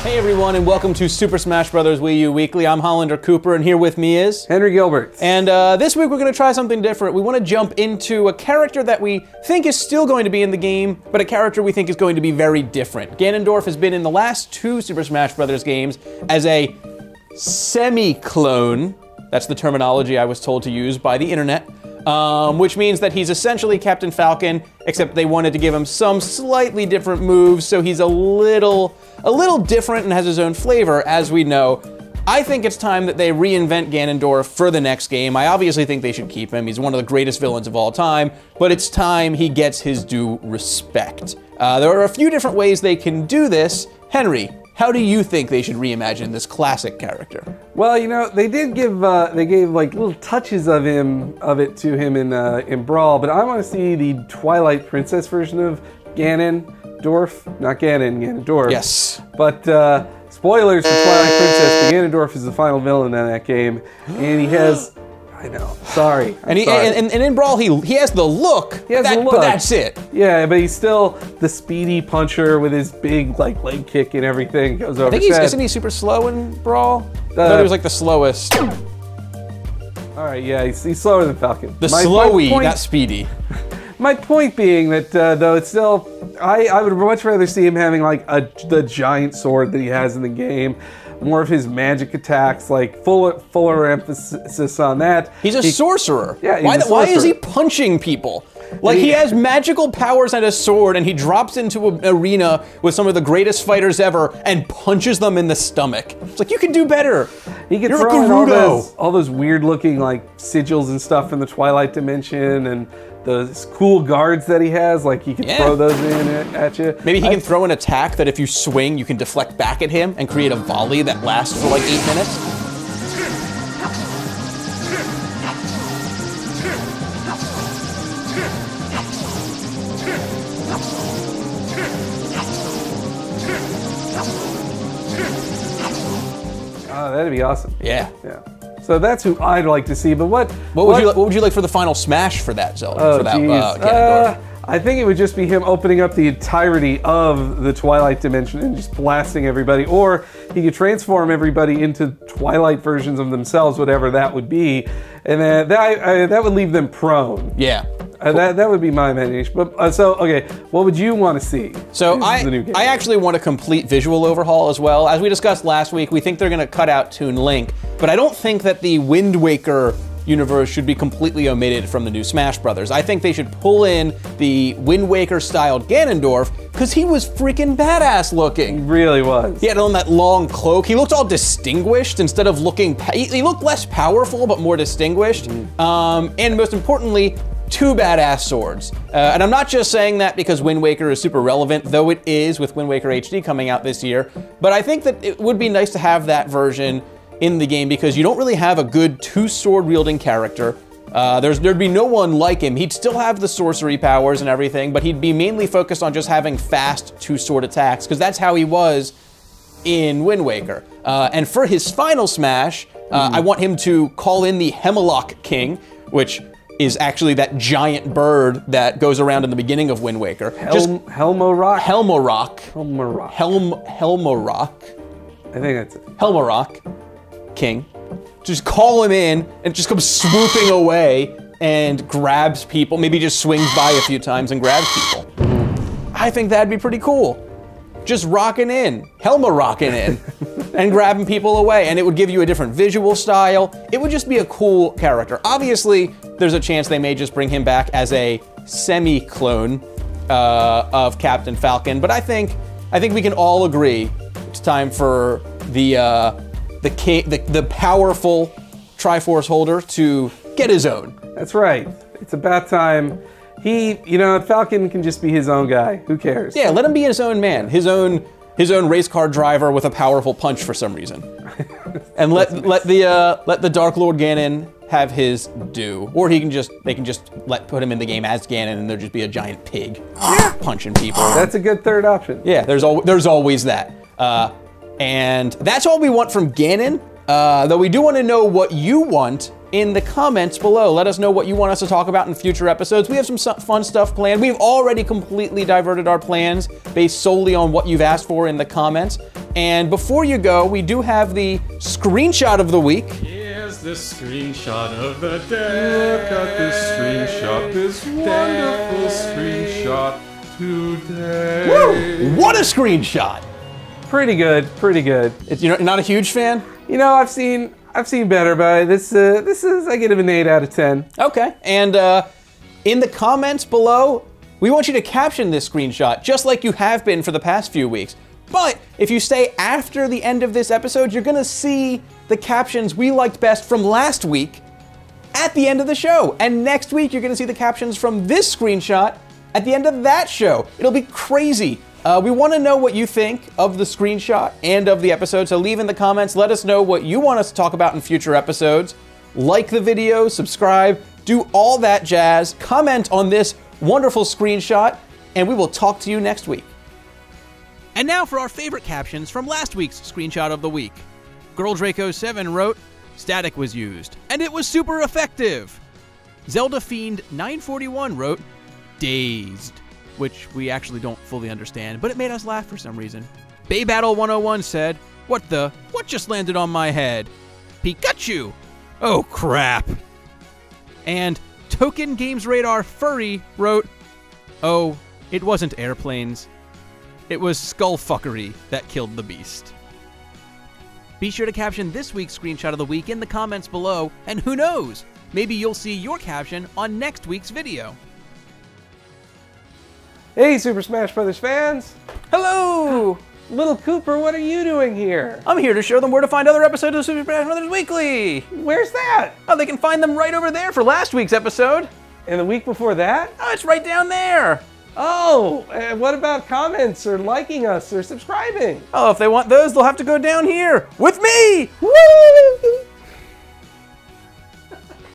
Hey everyone, and welcome to Super Smash Bros. Wii U Weekly. I'm Hollander Cooper, and here with me is... Henry Gilbert. And this week we're going to try something different. We want to jump into a character that we think is still going to be in the game, but a character we think is going to be very different. Ganondorf has been in the last two Super Smash Bros. Games as a semi-clone. That's the terminology I was told to use by the internet. Which means that he's essentially Captain Falcon, except they wanted to give him some slightly different moves, so he's a little different and has his own flavor, as we know. I think it's time that they reinvent Ganondorf for the next game. I obviously think they should keep him. He's one of the greatest villains of all time, but it's time he gets his due respect. There are a few different ways they can do this. Henry, how do you think they should reimagine this classic character? Well, you know, they did give they gave like little touches of it to him in Brawl, but I want to see the Twilight Princess version of Ganondorf, not Ganon, Ganondorf. Yes. But spoilers for Twilight Princess, but Ganondorf is the final villain in that game, and he has. I know. Sorry. And in Brawl, he has the look. He has the look. But that's it. Yeah, but he's still the speedy puncher with his big like leg kick and everything. Goes over. I think isn't he super slow in Brawl? I thought he was like the slowest. All right, yeah, he's slower than Falcon. The slowy, not speedy. My point being that though it's still, I would much rather see him having like the giant sword that he has in the game. More of his magic attacks, like fuller emphasis on that. He's a sorcerer. Yeah, why is he punching people? Like, he has magical powers and a sword, and he drops into an arena with some of the greatest fighters ever and punches them in the stomach. It's like, you can do better. He can throw in all those weird-looking like sigils and stuff in the Twilight Dimension, and those cool guards that he has, like he can throw those in at you. Maybe he can throw an attack that if you swing, you can deflect back at him and create a volley that lasts for like 8 minutes. Oh, that'd be awesome. Yeah. Yeah. So that's who I'd like to see. But what would you like for the final smash for that Zelda? Oh, for that I think it would just be him opening up the entirety of the Twilight Dimension and just blasting everybody. Or he could transform everybody into Twilight versions of themselves, whatever that would be, and then that would leave them prone. Yeah. That would be my imagination. But so okay, what would you want to see? So I actually want a complete visual overhaul as well. As we discussed last week, we think they're going to cut out Toon Link, but I don't think that the Wind Waker universe should be completely omitted from the new Smash Brothers. I think they should pull in the Wind Waker styled Ganondorf because he was freaking badass looking. He really was. He had on that long cloak. He looked all distinguished instead of looking. He looked less powerful but more distinguished. And most importantly, 2 badass swords. And I'm not just saying that because Wind Waker is super relevant, though it is with Wind Waker HD coming out this year. But I think that it would be nice to have that version in the game because you don't really have a good 2-sword wielding character. There'd be no one like him. He'd still have the sorcery powers and everything, but he'd be mainly focused on just having fast 2-sword attacks because that's how he was in Wind Waker. And for his final smash, I want him to call in the Hemlock King, which is actually that giant bird that goes around in the beginning of Wind Waker. Helmorock? Helmorock. Helmorock. Helmorock. I think that's it. Helmorock King. Just call him in and just comes swooping away and grabs people. Maybe just swings by a few times and grabs people. I think that'd be pretty cool. Just rocking in, Helmorocking in, and grabbing people away, and it would give you a different visual style. It would just be a cool character. Obviously, there's a chance they may just bring him back as a semi-clone of Captain Falcon, but I think we can all agree it's time for the powerful Triforce holder to get his own. That's right. It's about time. Falcon can just be his own guy. Who cares? Yeah, let him be his own man. His own race car driver with a powerful punch for some reason. And let the Dark Lord Ganon have his due. Or they can just put him in the game as Ganon and there'll just be a giant pig punching people. That's a good third option. Yeah, there's always that. And that's all we want from Ganon. Though we do want to know what you want in the comments below. Let us know what you want us to talk about in future episodes. We have some fun stuff planned. We've already completely diverted our plans based solely on what you've asked for in the comments. And before you go, we do have the screenshot of the week. Here's the screenshot of the day. Look at this screenshot, this wonderful screenshot today. Woo! What a screenshot! Pretty good, pretty good. You're not a huge fan? You know, I've seen better, but this is, I give it an 8 out of 10. Okay, and in the comments below, we want you to caption this screenshot, just like you have been for the past few weeks. But if you stay after the end of this episode, you're gonna see the captions we liked best from last week at the end of the show. And next week, you're gonna see the captions from this screenshot at the end of that show. It'll be crazy. We want to know what you think of the screenshot and of the episode, so leave in the comments. Let us know what you want us to talk about in future episodes. Like the video, subscribe, do all that jazz, comment on this wonderful screenshot, and we will talk to you next week. And now for our favorite captions from last week's screenshot of the week. Girl Draco 7 wrote, "Static was used, and it was super effective." Zelda Fiend 941 wrote, "Dazed," which we actually don't fully understand, but it made us laugh for some reason. Bay Battle 101 said, what just landed on my head? Pikachu! Oh crap! And Token GamesRadar Furry wrote, "Oh, it wasn't airplanes. It was skullfuckery that killed the beast." Be sure to caption this week's screenshot of the week in the comments below, and who knows, maybe you'll see your caption on next week's video. Hey, Super Smash Brothers fans! Hello! Little Cooper, what are you doing here? I'm here to show them where to find other episodes of Super Smash Brothers Weekly! Where's that? Oh, they can find them right over there for last week's episode. And the week before that? Oh, it's right down there. Oh, and what about comments or liking us or subscribing? Oh, if they want those, they'll have to go down here with me! Woo!